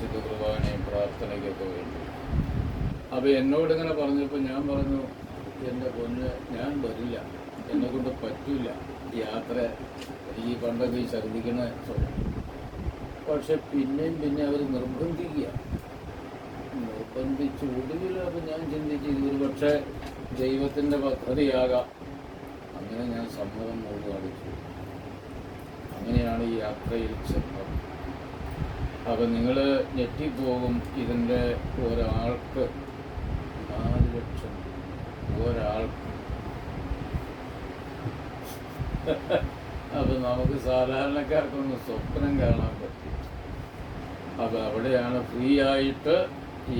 വിശുദ്ധ കുർബാനയും പ്രാർത്ഥനയ്ക്കൊക്കെ വേണ്ടി. അപ്പോൾ എന്നോടിങ്ങനെ പറഞ്ഞപ്പോൾ ഞാൻ പറഞ്ഞു, എൻ്റെ പൊന്ന്, ഞാൻ വരില്ല, എന്നെക്കൊണ്ട് പറ്റില്ല യാത്ര, ഈ പണ്ടൊക്കെ ഈ ഛർദ്ദിക്കണ. പക്ഷെ പിന്നെ അവർ നിർബന്ധിച്ച് ഒടുവിൽ. അപ്പം ഞാൻ ചിന്തിച്ച് ഇതൊരു പക്ഷേ ദൈവത്തിൻ്റെ പദ്ധതിയാകാം. അങ്ങനെ ഞാൻ സമ്മതം മൂട് കാണിച്ചു. അങ്ങനെയാണ് ഈ യാത്രയിൽ ചെന്നത്. അപ്പം നിങ്ങൾ ഞെട്ടിപ്പോകും. ഇതിൻ്റെ ഒരാൾക്ക് 4 ലക്ഷം ഒരാൾക്ക്. അപ്പം നമുക്ക് സാധാരണക്കാർക്കൊന്ന് സ്വപ്നം കാണാൻ പറ്റും. അപ്പം അവിടെയാണ് ഫ്രീ ആയിട്ട്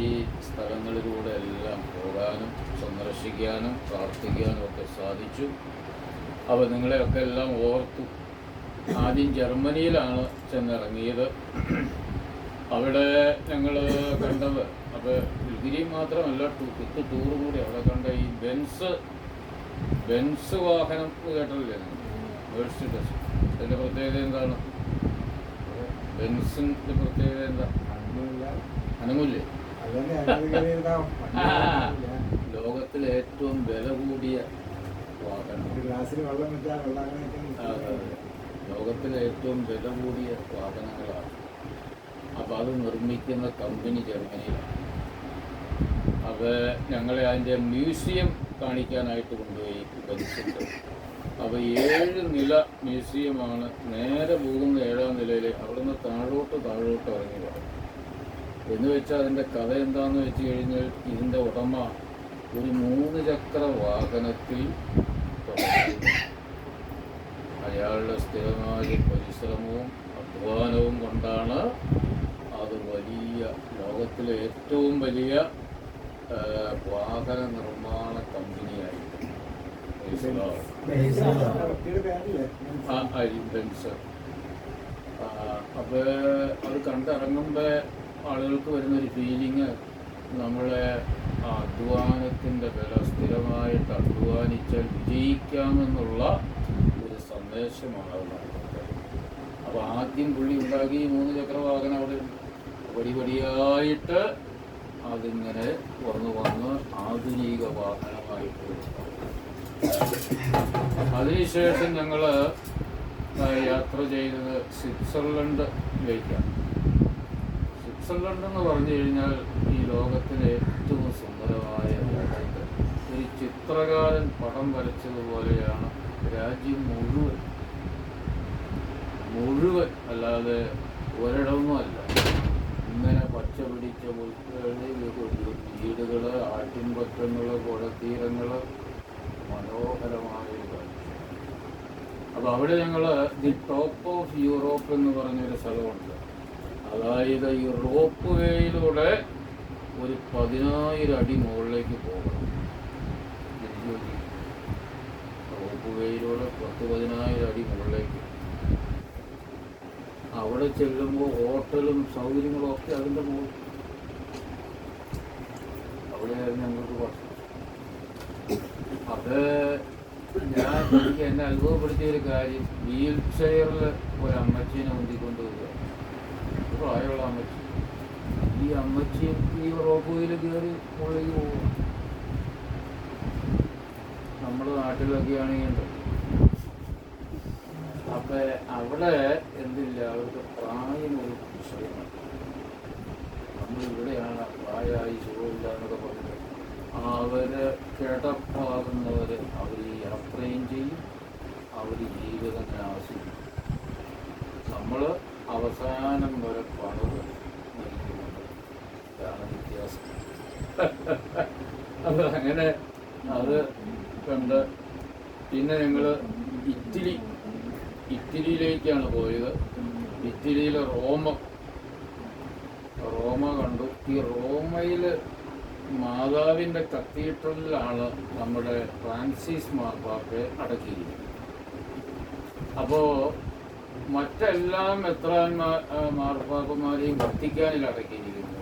ഈ സ്ഥലങ്ങളിലൂടെ എല്ലാം പോകാനും സന്ദർശിക്കാനും പ്രാർത്ഥിക്കാനും ഒക്കെ സാധിച്ചു. അപ്പോൾ നിങ്ങളെയൊക്കെ എല്ലാം ഓർത്തു. ആദ്യം ജർമ്മനിയിലാണ് ചെന്നിറങ്ങിയത്. അവിടെ ഞങ്ങൾ കണ്ടത്, അപ്പോൾ ഗിരി മാത്രമല്ല, വിത്ത് ടൂറും കൂടി അവിടെ കണ്ട ഈ ബെൻസ് വാഹനം കേട്ടല്ലേ നിങ്ങൾ? മേഴ്സിഡസ്. അതിൻ്റെ പ്രത്യേകത എന്താണ്? ബെൻസിൻ്റെ പ്രത്യേകത എന്താ? അനങ്ങൂല്ലേ? ലോകത്തിലെ ഏറ്റവും വില കൂടിയ വാഹനം. ലോകത്തിലെ ഏറ്റവും വില കൂടിയ വാഹനങ്ങളാണ്. അപ്പോൾ അത് നിർമ്മിക്കുന്ന കമ്പനി ജർമ്മനിയിലാണ്. അപ്പോൾ ഞങ്ങളെ അതിൻ്റെ മ്യൂസിയം കാണിക്കാനായിട്ട് കൊണ്ടുപോയി ബെൻസിൻ്റെ. അപ്പോൾ 7 നില മ്യൂസിയമാണ്. നേരെ പോകുന്ന 7ാം നിലയിൽ അവിടുന്ന് താഴോട്ട് ഇറങ്ങി വരും. എന്ന് വെച്ചാൽ അതിൻ്റെ കഥ എന്താണെന്ന് വെച്ച് കഴിഞ്ഞാൽ, ഇതിൻ്റെ ഉടമ ഒരു 3 ചക്ര വാഹനത്തിൽ അയാളുടെ സ്ഥിരമായ പരിശ്രമവും അധ്വാനവും കൊണ്ടാണ് അത് ലോകത്തിലെ ഏറ്റവും വലിയ വാഹന നിർമ്മാണ കമ്പനിയായിട്ട് ബെൻസ്. അപ്പോൾ അത് കണ്ടിറങ്ങുമ്പോൾ ആളുകൾക്ക് വരുന്നൊരു ഫീലിങ്, നമ്മളെ അധ്വാനത്തിൻ്റെ വില, സ്ഥിരമായിട്ട് അധ്വാനിച്ചാൽ വിജയിക്കാമെന്നുള്ള ഒരു സന്ദേശമാണ് അത് നൽകുന്നത്. അപ്പോൾ ആദ്യം പുള്ളി ഉണ്ടാക്കി 3 ചക്ര വാഹനം അവിടെ പടിപടിയായിട്ട് അതിങ്ങനെ വന്ന് ആധുനിക വാഹനമായിട്ട്. അതിനുശേഷം ഞങ്ങൾ യാത്ര ചെയ്തത് സ്വിറ്റ്സർലൻഡിലേക്കാണ്. സ്വിറ്റ്സർലൻഡ് എന്ന് പറഞ്ഞു കഴിഞ്ഞാൽ ഈ ലോകത്തിലെ ഏറ്റവും സുന്ദരമായ രാജ്യം. ഒരു ചിത്രകാരൻ പടം വരച്ചതുപോലെയാണ് രാജ്യം മുഴുവൻ, അല്ലാതെ ഒരിടമൊന്നും അല്ല. ഇങ്ങനെ പച്ച പിടിച്ച വീടുകൾ, ആട്ടിൻപറ്റങ്ങൾ, പുഴത്തീരങ്ങൾ, മനോഹരമായ ഒരു കാഴ്ച. അപ്പോൾ അവിടെ ഞങ്ങൾ ദി ടോപ്പ് ഓഫ് യൂറോപ്പ് എന്ന് പറഞ്ഞൊരു സ്ഥലമുണ്ട്. അതായത് ഈ റോപ്പ് വേയിലൂടെ ഒരു 10,000 അടി മുകളിലേക്ക് പോകണം. റോപ്പ് വേയിലൂടെ 10,000 അടി മുകളിലേക്ക്. അവിടെ ചെല്ലുമ്പോൾ ഹോട്ടലും സൗകര്യങ്ങളും ഒക്കെ അതിൻ്റെ മുകളിൽ. അവിടെയായിരുന്നു ഞങ്ങൾക്ക് ഭക്ഷണം. അത് എനിക്ക് എന്നെ അത്ഭുതപ്പെടുത്തിയൊരു കാര്യം, വീൽ ചെയറിൽ ഒരു അമ്മച്ചീനെ ഉന്തിക്കൊണ്ട് വരിക. പ്രായമുള്ള അമ്മച്ചി. ഈ അമ്മച്ചിയും ഈ റോപ്പ് വേയിൽ കയറി മുകളിലേക്ക് പോകും. നമ്മുടെ നാട്ടിലൊക്കെ ആണെങ്കിൽ. അപ്പം അവിടെ എന്തില്ല, അവർക്ക് പ്രായം ഒരു വിഷയമാണ്. നമ്മളിവിടെയാണ് പ്രായമായി സുഖമില്ല എന്നൊക്കെ പറഞ്ഞത്. അവർ കിടപ്പാകുന്നവർ അവർ യാത്രയും ചെയ്യും, അവർ ജീവിതത്തെ ആസ്വദിക്കും. നമ്മൾ അവസാനം വരെ പണത് നയിക്കുന്നുണ്ട്. ഇതാണ് വ്യത്യാസം. അത് അങ്ങനെ അത് കണ്ട് പിന്നെ ഞങ്ങൾ ഇറ്റലിയിലേക്കാണ് പോയത്. ഇറ്റലിയിലെ റോമ കണ്ടു. ഈ റോമയിൽ മാതാവിൻ്റെ കത്തീഡ്രലിലാണ് നമ്മുടെ ഫ്രാൻസിസ് മാർപ്പാപ്പയെ അടക്കിയിരിക്കുന്നത്. അപ്പോൾ മറ്റെല്ലാ മാർപ്പാപ്പന്മാരെയും വത്തിക്കാനിൽ അടക്കിയിരിക്കുന്നു.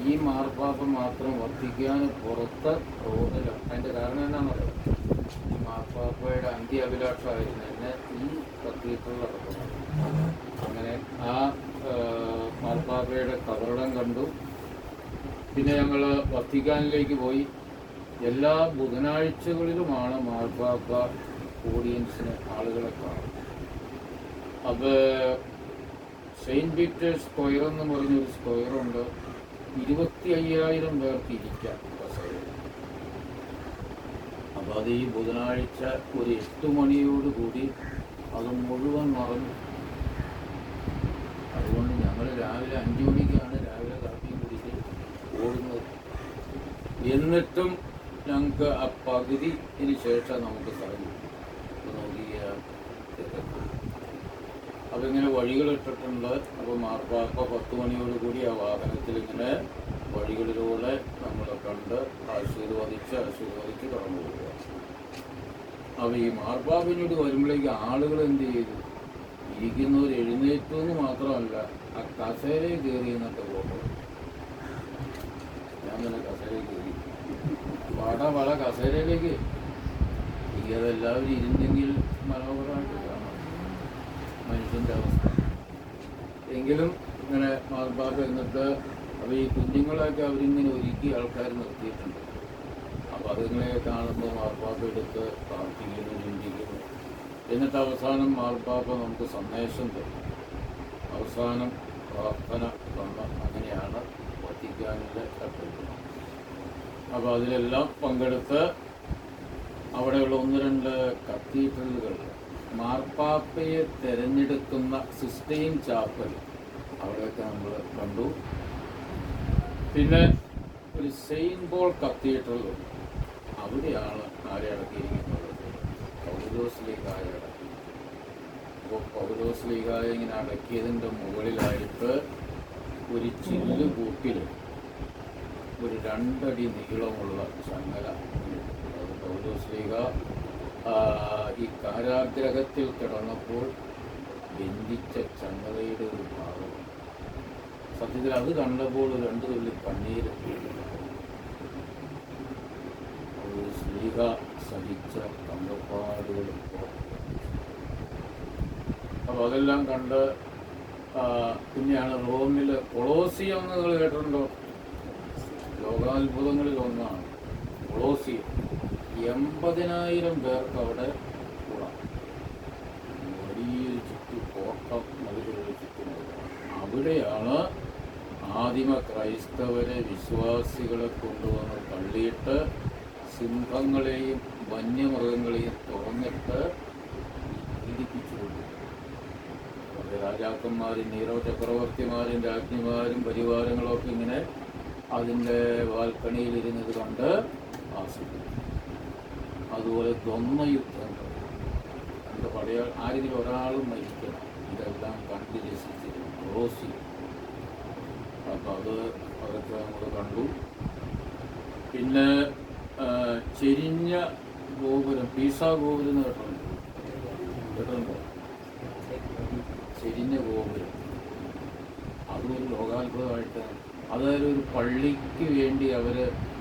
ഈ മാർപ്പാപ്പ മാത്രം വത്തിക്കാന് പുറത്ത് റോമിലാണ്. അതിൻ്റെ കാരണം എന്താണെന്നറിയാം? ഈ മാർപ്പാപ്പയുടെ അന്ത്യ അഭിലാഷമായിരുന്നു എന്നെ ഈ കത്തീഡ്രലിൽ അടക്കുന്നത്. അങ്ങനെ ആ മാർപ്പാപ്പയുടെ കബറിടം കണ്ടു. പിന്നെ ഞങ്ങൾ വത്തിക്കാനിലേക്ക് പോയി. എല്ലാ ബുധനാഴ്ചകളിലുമാണ് മാർപ്പാപ്പ ഓഡിയൻസിന് ആളുകളെ കാണും. അത് സെയിൻറ്റ് പീറ്റേഴ്സ് സ്ക്വയർ എന്ന് പറഞ്ഞൊരു സ്ക്വയറുണ്ട്. 25,000 പേർക്ക് ഇരിക്കാം കസേരയിൽ. അപ്പോൾ അത് ഈ ബുധനാഴ്ച ഒരു 8 മണിയോടുകൂടി അത് മുഴുവൻ നിറഞ്ഞു. അതുകൊണ്ട് ഞങ്ങൾ രാവിലെ 5 മണിക്കാണ് രാവിലെ കാപ്പിയും കുടിച്ച് ഓടുന്നത്. എന്നിട്ടും ഞങ്ങൾക്ക് ആ പകുതിന് ശേഷം നമുക്ക് സ്ഥലം നോക്കിയ അപ്പോൾ ഇങ്ങനെ വഴികളിട്ടിട്ടുണ്ട്. അപ്പോൾ മാർപ്പാപ്പ 10 മണിയോടുകൂടി ആ വാഹനത്തിൽ ഇങ്ങനെ വഴികളിലൂടെ നമ്മൾ കണ്ട് ആശീർവദിച്ച് കടന്നു പോവുക. അപ്പോൾ ഈ മാർപ്പാപ്പിനോട് വരുമ്പോഴേക്ക് ആളുകൾ എന്ത് ചെയ്തു? ഇരിക്കുന്നവർ എഴുന്നേറ്റു എന്ന് മാത്രമല്ല, ആ കസേരയിൽ കയറി എന്നൊക്കെ പോകുമ്പോൾ ഞാൻ തന്നെ കസേരയിൽ കയറി വള കസേരയിലേക്ക് അതെല്ലാവരും ഇരുന്നെങ്കിൽ മനോഹരമായിട്ട് കാണാം മനുഷ്യൻ്റെ അവസ്ഥ. എങ്കിലും ഇങ്ങനെ മാർപ്പാപ്പ എന്നിട്ട് അപ്പോൾ ഈ കുഞ്ഞുങ്ങളെയൊക്കെ അവരിങ്ങനെ ഒരുക്കി ആൾക്കാർ നിർത്തിയിട്ടുണ്ട്. അപ്പോൾ അതിങ്ങനെ കാണുമ്പോൾ മാർപ്പാപ്പ എടുത്ത് പ്രാർത്ഥിക്കുന്നു, ചിന്തിക്കുന്നു. എന്നിട്ട് അവസാനം മാർപ്പാപ്പ നമുക്ക് സന്ദേശം തരും. അവസാനം പ്രാർത്ഥന തന്ന അങ്ങനെയാണ് വത്തിക്കാനിലെ കത്തോലിക്ക. അപ്പോൾ അതിലെല്ലാം പങ്കെടുത്ത് അവിടെയുള്ള 1-2 കത്തീഡ്രലുകൾ, മാർപ്പാപ്പയെ തിരഞ്ഞെടുക്കുന്ന സിസ്റ്റൈൻ ചാപ്പൽ, അവിടെയൊക്കെ നമ്മൾ കണ്ടു. പിന്നെ ഒരു സെയിൻറ്റ് പോൾ കത്തീഡ്രലുണ്ട്. അവിടെയാണ് ആരെ അടക്കിയിരിക്കുന്നത്? പൗലോസ്ലീഹായ അടക്കി. അപ്പോൾ പൗലോസ്ലീഹായ ഇങ്ങനെ അടക്കിയതിൻ്റെ മുകളിലായിട്ട് ഒരു ചില്ല് കൂട്ടിൽ ഒരു 2 അടി നീളമുള്ള ചങ്ങല. പൗലോസ്ലീഹ ഈ കാരാഗ്രഹത്തിൽ കിടന്നപ്പോൾ ബന്ധിച്ച ചങ്ങലയുടെ ഒരു ഭാഗം. സത്യത്തിൽ അത് കണ്ടപ്പോൾ 2 തുള്ളി കണ്ണീര് സ്ലീഹ സഹിച്ച കണ്ടപ്പാടുകൾ. അപ്പോൾ അതെല്ലാം കണ്ട് പിന്നെയാണ് റോമിൽ കൊളോസിയം എന്ന് നിങ്ങൾ കേട്ടിട്ടുണ്ടോ? ലോകാത്ഭുതങ്ങളിൽ ഒന്നാണ് കൊളോസിയം. 80,000 പേർക്ക് അവിടെ കൂടാം. വലിയൊരു കോട്ടം മതിലുകൾ ചുറ്റുന്നത്. അവിടെയാണ് ആദിമ ക്രൈസ്തവരെ, വിശ്വാസികളെ കൊണ്ടുവന്ന് തള്ളിയിട്ട് സിംഹങ്ങളെയും വന്യമൃഗങ്ങളെയും തുറന്നിട്ട് പീഡിപ്പിച്ചുകൊണ്ട് രാജാക്കന്മാരും നീറോ ചക്രവർത്തിമാരും രാജ്ഞിമാരും പരിവാരങ്ങളൊക്കെ ഇങ്ങനെ അതിൻ്റെ വാൽക്കണിയിലിരുന്നത് കണ്ട് ആസ്വദിക്കും. അതുപോലെ ദ്വന്ദ്വയുദ്ധങ്ങൾ കണ്ട് ആരെങ്കിലും ഒരാളും മരിക്കണം. ഇതെല്ലാം കണ്ട് രസിച്ചിരുന്നു റോസി. അപ്പം അതൊക്കെ നമ്മൾ കണ്ടു. പിന്നെ ചെരിഞ്ഞ ഗോപുരം, പീസാ ഗോപുരം കേട്ടിട്ടുണ്ടോ? ചെരിഞ്ഞ ഗോപുരം അതും ഒരു ലോകാത്ഭുതമായിട്ട്. അതായത് ഒരു പള്ളിക്ക് വേണ്ടി അവർ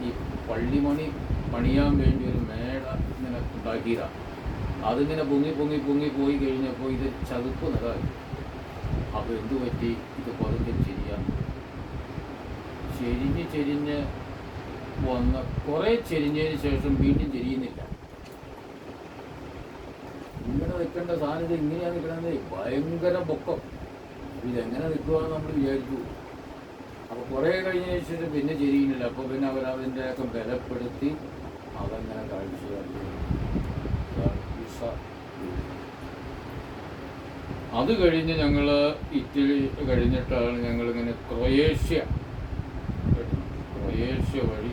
ഈ പള്ളിമണി പണിയാൻ വേണ്ടി ഒരു മേട ഇങ്ങനെ ഉണ്ടാക്കിയതാണ്. അതിങ്ങനെ പൊങ്ങി പോയി കഴിഞ്ഞപ്പോൾ ഇത് ചതുപ്പ് നിലമായി. അപ്പോൾ എന്തു പറ്റി? ഇത് പതുക്കെ ചെരിഞ്ഞ് വന്ന് കുറേ ചെരിഞ്ഞതിന് ശേഷം വീണ്ടും ചെരിയുന്നില്ല. ഇങ്ങനെ നിൽക്കേണ്ട സാധനം ഇത് ഇങ്ങനെയാണ് നിൽക്കണമെന്ന്. ഭയങ്കര പൊക്കം. ഇതെങ്ങനെ നിൽക്കുകയെന്ന് നമ്മൾ വിചാരിച്ചു. അപ്പോൾ കുറേ കഴിഞ്ഞതിന് ശേഷം പിന്നെ ചെരിയുന്നില്ല. അപ്പോൾ പിന്നെ അവരതിൻ്റെയൊക്കെ ബലപ്പെടുത്തി അതങ്ങനെ കാഴ്ച കണ്ടു. അത് കഴിഞ്ഞ് ഞങ്ങൾ ഇറ്റലി കഴിഞ്ഞിട്ടാണ് ഞങ്ങളിങ്ങനെ ക്രൊയേഷ്യ വഴി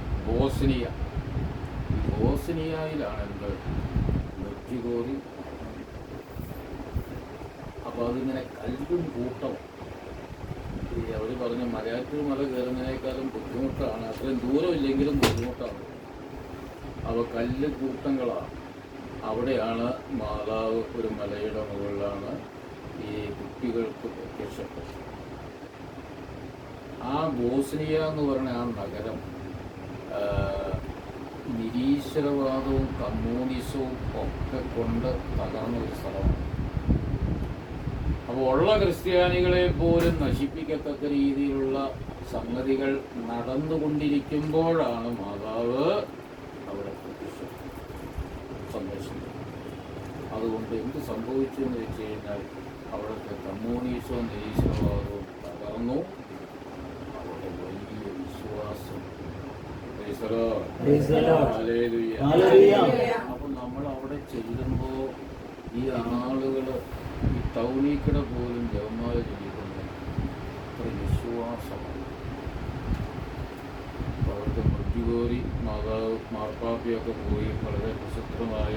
ബോസ്നിയയിലാണ് എന്ത് മെക്സിക്കോയിൽ. അപ്പോൾ അതിങ്ങനെ കല്ലും കൂട്ടം. അവർ പറഞ്ഞ മലയാറ്റൂർ മല കയറുന്നതിനേക്കാളും ബുദ്ധിമുട്ടാണ്. അത്രയും ദൂരമില്ലെങ്കിലും ബുദ്ധിമുട്ടാണ്. അപ്പോൾ കല്ല് കൂട്ടങ്ങളാണ്. അവിടെയാണ് മാതാവ് ഒരു മലയുടെ മുകളിലാണ് ഈ കുട്ടികൾക്ക് പ്രത്യക്ഷപ്പെട്ടത്. ആ ബോസ്നിയ എന്ന് പറയുന്ന ആ നഗരം നിരീശ്വരവാദവും കമ്മ്യൂണിസവും ഒക്കെ കൊണ്ട് തകർന്ന ഒരു സ്ഥലമാണ്. അപ്പോൾ ഉള്ള ക്രിസ്ത്യാനികളെ പോലും നശിപ്പിക്കത്തക്ക രീതിയിലുള്ള സംഗതികൾ നടന്നുകൊണ്ടിരിക്കുമ്പോഴാണ് മാതാവ് അവിടെ സന്ദർശിക്കുന്നത്. അതുകൊണ്ട് എന്ത് സംഭവിച്ചു എന്ന് വെച്ച് കഴിഞ്ഞാൽ അവിടുത്തെ കമ്മ്യൂണിസവും നിരീശ്വരവാദവും തകർന്നു. അവിടെ വലിയ വിശ്വാസം. അപ്പൊ നമ്മൾ അവിടെ ചെല്ലുമ്പോൾ ഈ ആളുകൾ ഈ ടൗണിക്കട പോലും ജവന്മാർ ചെയ്യുന്നത് അത്ര വിശ്വാസമാണ്. അവിടുത്തെ മൃത്യുകോരി മാതാവ് മാർപ്പാപ്പയൊക്കെ പോയി വളരെ പ്രസിദ്ധമായ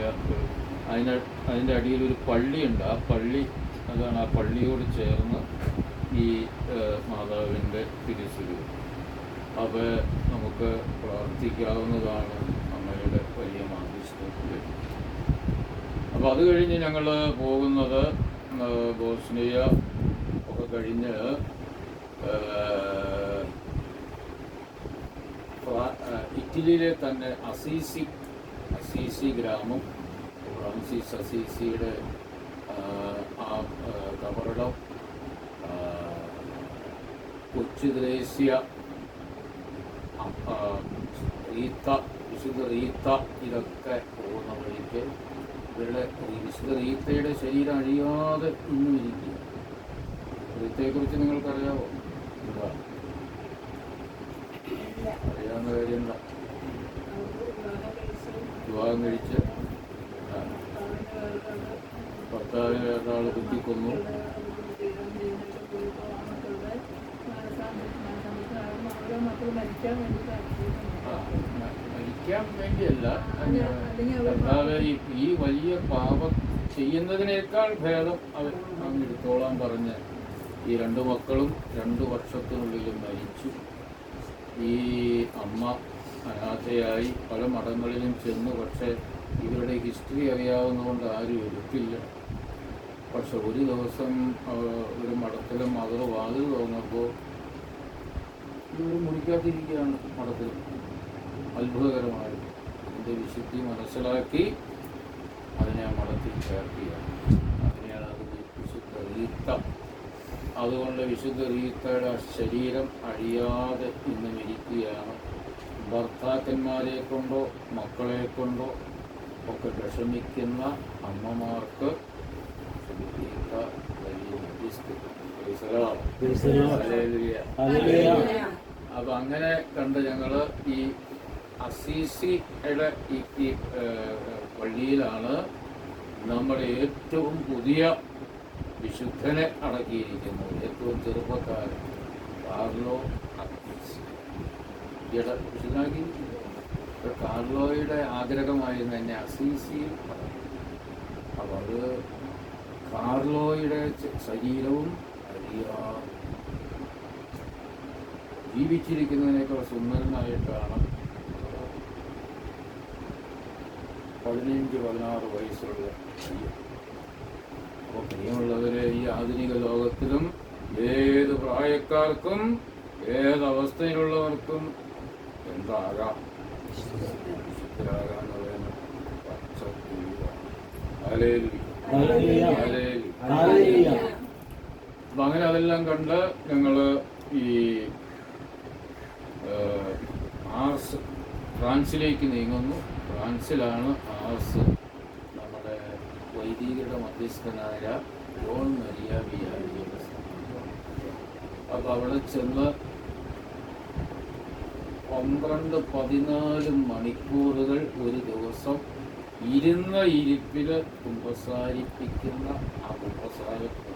അതിൻ്റെ അടിയിൽ ഒരു പള്ളിയുണ്ട്. ആ പള്ളി അതാണ്. ആ പള്ളിയോട് ചേർന്ന് ഈ മാതാവിൻ്റെ തിരുസ്വരൂപം. അപ്പോൾ നമുക്ക് പ്രാർത്ഥിക്കാവുന്നതാണ് അമ്മയുടെ വലിയ മാധ്യസ്ഥത്തിൽ. അപ്പോൾ അത് കഴിഞ്ഞ് ഞങ്ങൾ പോകുന്നത് ബോസ്നിയ ഒക്കെ കഴിഞ്ഞ് ഇറ്റലിയിലെ തന്നെ അസീസി ഗ്രാമം, ഫ്രാൻസിസ് അസീസിയുടെ ആ കബറിടം, കൊച്ചു ത്രേസ്യ, വിശുദ്ധ റീത്ത, ഇതൊക്കെ പോകുന്ന വഴിക്ക് ഇവരുടെ വിശുദ്ധ റീത്തയുടെ ശരീരം അഴിയാതെ ഇന്നും ഇരിക്കുക. റീത്തയെക്കുറിച്ച് നിങ്ങൾക്കറിയാവോ? അറിയാവുന്ന കാര്യം എന്താ? വിവാഹം കഴിച്ച് ഭർത്താവിനെ ഒരാൾ കുത്തിക്കൊന്നു. മരിക്കാൻ വേണ്ടിയല്ല, ഭർത്താവ് ഈ വലിയ പാപം ചെയ്യുന്നതിനേക്കാൾ ഭേദം അവൻ എടുത്തോളാൻ പറഞ്ഞ് ഈ 2 മക്കളും 2 വർഷത്തിനുള്ളിൽ മരിച്ചു. ഈ അമ്മ അനാഥയായി പല മഠങ്ങളിലും ചെന്നു. പക്ഷേ ഇവരുടെ ഹിസ്റ്ററി അറിയാവുന്നതുകൊണ്ട് ആരും എടുത്തില്ല. പക്ഷെ ഒരു ദിവസം ഒരു മഠത്തിലും മകൾ വാതിൽ തുറന്നപ്പോൾ ഇവർ മുറിക്കാതിരിക്കുകയാണ് മഠത്തിൽ. അത്ഭുതകരമായി അതിൻ്റെ വിശുദ്ധി മനസ്സിലാക്കി അതിനെ ആ മഠത്തിൽ ചേർക്കുകയാണ്. അങ്ങനെയാണ് അത് വിശുദ്ധ റീത്ത. അതുകൊണ്ട് വിശുദ്ധ റീത്തയുടെ ശരീരം അഴിയാതെ ഇന്നും ഇരിക്കുകയാണ്. ഭർത്താക്കന്മാരെ കൊണ്ടോ മക്കളെ കൊണ്ടോ ഒക്കെ വിഷമിക്കുന്ന അമ്മമാർക്ക് അപ്പൊ അങ്ങനെ കണ്ട് ഞങ്ങള് ഈ അസീസിയുടെ ഈ പള്ളിയിലാണ് നമ്മുടെ ഏറ്റവും പുതിയ വിശുദ്ധനെ അടക്കിയിരിക്കുന്നത്. ഏറ്റവും ചെറുപ്പക്കാരൻ കാർലോ വിശുദ്ധനാക്കി. കാർലോയുടെ ആഗ്രഹമായിരുന്നു എന്നെ അസീസിയിൽ. അപ്പോൾ അത് കാർലോയുടെ ശരീരവും ജീവിച്ചിരിക്കുന്നതിനേക്കാൾ സുന്ദരനായിട്ടാണ് 15-16 വയസ്സുള്ള പയ്യൻ. അപ്പോൾ പ്രിയമുള്ളവരെ, ഈ ആധുനിക ലോകത്തിലും ഏത് പ്രായക്കാർക്കും ഏതവസ്ഥയിലുള്ളവർക്കും എന്താകാം, വിശുദ്ധരാകാന്ന് പറയുന്നത് അപ്പം അങ്ങനെ അതെല്ലാം കണ്ട് ഞങ്ങൾ ഈ ആർസ് ഫ്രാൻസിലേക്ക് നീങ്ങുന്നു. ഫ്രാൻസിലാണ് ആർസ് നമ്മുടെ വൈദികരുടെ മധ്യസ്ഥനായ ജോൺ മരിയ വിയാരിയുടെ. അപ്പം അവിടെ ചെന്ന് 12-14 മണിക്കൂറുകൾ ഒരു ദിവസം ഇരുന്ന ഇരിപ്പിൽ കുമ്പസാരിപ്പിക്കുന്ന ആ കുമ്പസാരത്തെ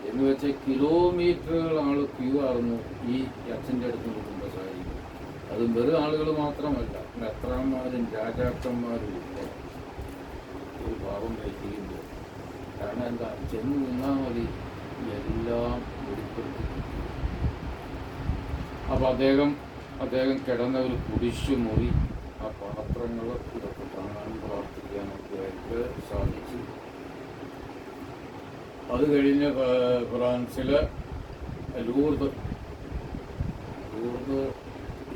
എന്ന് വെച്ചാൽ കിലോമീറ്ററുകൾ ആൾ ക്യൂ ആയിരുന്നു ഈ അച്ഛൻ്റെ അടുത്ത് നിന്ന് കുമ്പസാരിക്കും. അത് വെറും ആളുകൾ മാത്രമല്ല, മെത്രാന്മാരും രാജാക്കന്മാരും ഇല്ല ഒരു ഭാവം കഴിക്കുമ്പോൾ. കാരണം എന്താ, ചെന്ന് നിന്നാൽ മതി, എല്ലാം വെളിപ്പെടുത്തി. അപ്പോൾ അദ്ദേഹം കിടന്ന ഒരു കുരിശുമുറി, ആ പാത്രങ്ങൾ ഇതൊക്കെ കാണാനും പ്രാർത്ഥിക്കാനൊക്കെ ആയിട്ട് സാധിച്ചു. അത് കഴിഞ്ഞ് ഫ്രാൻസില് ലൂർദ്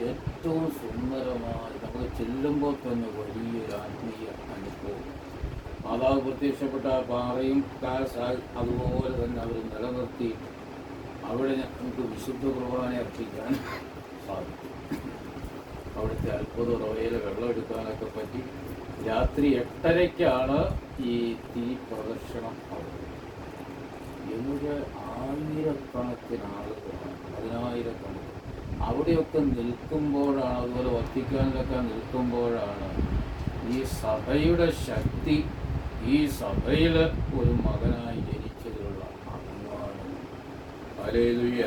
ഏറ്റവും സുന്ദരമായി നമ്മൾ ചെല്ലുമ്പോൾ തന്നെ വലിയൊരു ആത്മീയ അനുഭവം. മാതാവ് പ്രത്യക്ഷപ്പെട്ട ആ പാറയും അതുപോലെ തന്നെ അവർ നിലനിർത്തി അവിടെ നമുക്ക് വിശുദ്ധ കുർബാന അർപ്പിക്കാൻ സാധിക്കും. അവിടുത്തെ അത്ഭുത ഉറവയിൽ വെള്ളം എടുക്കാനൊക്കെ പറ്റി. രാത്രി 8:30-ക്കാണ് ഈ തീ പ്രദർശനം അവിടെ. ഇവിടെ ആയിരക്കണക്കിന് ആളുകളാണ്, 10,000-കണക്കിന് അവിടെയൊക്കെ നിൽക്കുമ്പോഴാണ്, അതുപോലെ വത്തിക്കാനിലൊക്കെ നിൽക്കുമ്പോഴാണ് ഈ സഭയുടെ ശക്തി, ഈ സഭയിൽ ഒരു മകനായി ജനിച്ചതിലുള്ള അഭിമാനം. ഹല്ലേലൂയ.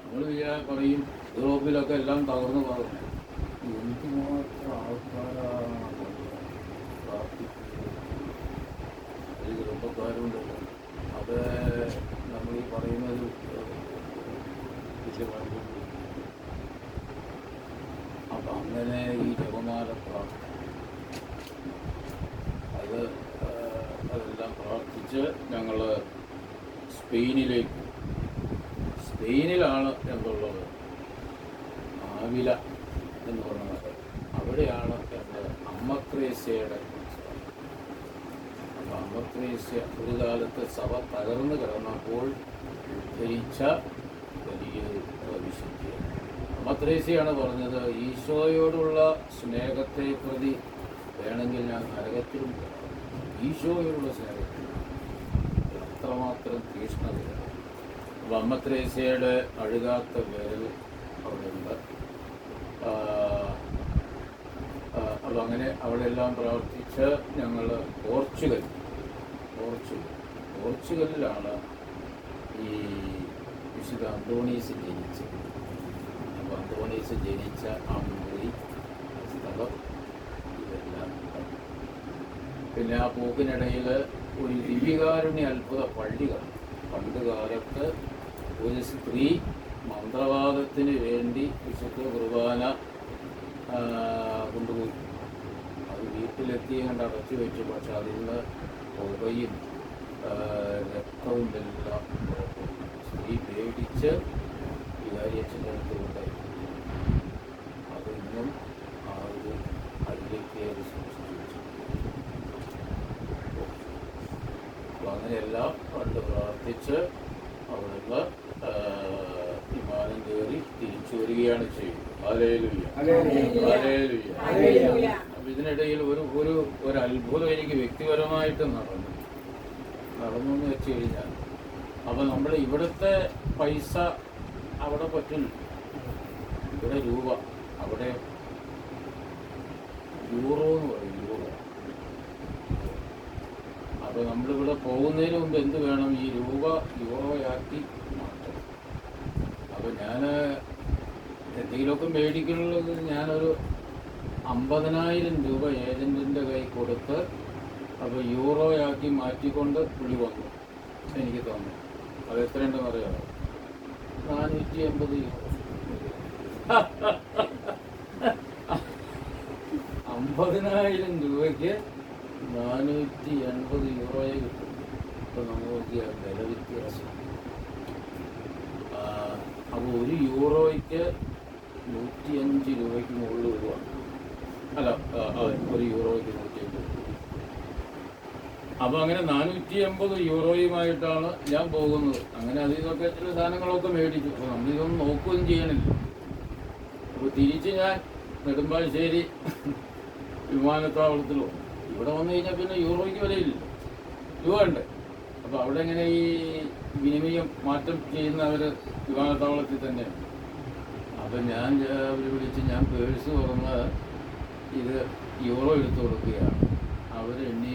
നമ്മൾ പറയും യൂറോപ്പിലൊക്കെ എല്ലാം തകർന്നു പോകും. എന്തുമാത്രം ആൾക്കാരാണ് പ്രാർത്ഥിക്കുന്നത്. ഒരു കുടുംബക്കാരുണ്ടല്ലോ, അത് നമ്മൾ ഈ പറയുന്നത് അപ്പം അങ്ങനെ ഈ ജപമാല പ്രാർത്ഥന അതെല്ലാം പ്രാർത്ഥിച്ച് ഞങ്ങൾ സ്പെയിനിലാണ് എന്തുള്ളത്, ആവില എന്ന് പറഞ്ഞത്. അവിടെയാണ് എൻ്റെ അമ്മ ത്രേസ്യയുടെ. അപ്പം അമ്മ ത്രേസ്യ ഒരു കാലത്ത് സഭ തകർന്നു കിടന്നപ്പോൾ ധരിച്ച വലിയൊരു വിശുദ്ധിയാണ്. അമ്മ ത്രേസ്യയാണ് പറഞ്ഞത്, ഈശോയോടുള്ള സ്നേഹത്തെ പ്രതി വേണമെങ്കിൽ ഞാൻ നരകത്തിലും ഈശോയോടുള്ള സ്നേഹത്തിൽ അത്രമാത്രം തീഷ്ണതയാണ്. അപ്പം അമ്മ ത്രേസ്യയുടെ അഴുകാത്ത വിരൽ അവിടെയുണ്ട്. അപ്പം അങ്ങനെ അവിടെയെല്ലാം പ്രവർത്തിച്ച് ഞങ്ങൾ പോർച്ചുഗലിലാണ് ഈ വിശുദ്ധ അന്തോണീസ് ജനിച്ചത്. അപ്പോൾ അന്തോണീസ് ജനിച്ച ആ മുറി, സ്ഥലം, ഇതെല്ലാം. പിന്നെ ആ പോക്കിനിടയിൽ ഒരു ദിവ്യകാരുണ്യ അത്ഭുത പള്ളികൾ. പണ്ട് കാലത്ത് ഒരു സ്ത്രീ മന്ത്രവാദത്തിന് വേണ്ടി വിശുദ്ധ കുർബാന കൊണ്ടുപോയി. അത് വീട്ടിലെത്തിയും കണ്ട് അടച്ചു വെച്ചു. പക്ഷെ അതിൽ നിന്ന് പുകയും രക്തവും എല്ലാം സ്ത്രീ പേടിച്ച് വികാരിയച്ഛൻ്റെ അടുത്ത് കൊണ്ടായി. അതിന്നും ആ ഒരു അതിലേക്ക് സൂക്ഷിച്ചു വെച്ചു. അപ്പോൾ അങ്ങനെയെല്ലാം കണ്ട് പ്രാർത്ഥിച്ച് അവിടുള്ള വിമാനം കയറി തിരിച്ചു വരികയാണ് ചെയ്യുന്നത്. ഹല്ലേലൂയ. അപ്പം ഇതിനിടയിൽ ഒരു അത്ഭുതം എനിക്ക് വ്യക്തിപരമായിട്ട് നടന്നു എന്ന് വെച്ച് കഴിഞ്ഞാൽ, അപ്പം നമ്മൾ ഇവിടുത്തെ പൈസ അവിടെ പറ്റില്ല. ഇവിടെ രൂപ, അവിടെ യൂറോ എന്ന് പറയും, യൂറോ. അപ്പോൾ നമ്മളിവിടെ പോകുന്നതിന് മുമ്പ് എന്ത് വേണം, ഈ രൂപ യൂറോയാക്കി മാറ്റണം. അപ്പോൾ ഞാൻ എന്തെങ്കിലുമൊക്കെ മേടിക്കുന്നത് ഞാനൊരു 50,000 രൂപ ഏജൻറ്റിൻ്റെ കൈ കൊടുത്ത് അപ്പോൾ യൂറോയാക്കി മാറ്റിക്കൊണ്ട് പുള്ളി വന്നു എനിക്ക് തന്നു. അത് എത്രയുണ്ടെന്ന് അറിയാമോ? 480 യൂറോ. 50,000 രൂപയ്ക്ക് 480 യൂറോയെ കിട്ടും. ഇപ്പോൾ നമ്മൾ നോക്കിയാൽ വില വ്യത്യാസം. അപ്പോൾ ഒരു യൂറോയ്ക്ക് 105 രൂപയ്ക്ക് മുകളിൽ വരുവാണ്. അല്ല, ഒരു യൂറോയ്ക്ക് 105 രൂപ. അപ്പോൾ അങ്ങനെ 480 യൂറോയുമായിട്ടാണ് ഞാൻ പോകുന്നത്. അങ്ങനെ അതിൽ നിന്നൊക്കെ ചില സാധനങ്ങളൊക്കെ മേടിച്ചു. അപ്പോൾ നമ്മളിതൊന്നും നോക്കുകയും ചെയ്യണില്ല. അപ്പോൾ തിരിച്ച് ഞാൻ നെടുമ്പാശ്ശേരി വിമാനത്താവളത്തിൽ വന്നു. ഇവിടെ വന്നു കഴിഞ്ഞാൽ പിന്നെ യൂറോയ്ക്ക് വിലയില്ല, രൂപ ഉണ്ട്. അപ്പോൾ അവിടെ ഇങ്ങനെ ഈ വിനിമയം മാറ്റം ചെയ്യുന്നവർ വിമാനത്താവളത്തിൽ തന്നെയാണ്. അപ്പം ഞാൻ അവർ വിളിച്ച് ഞാൻ പേഴ്സ് തുറന്ന് ഇത് യൂറോ എടുത്തു കൊടുക്കുകയാണ്. അവർ എണ്ണി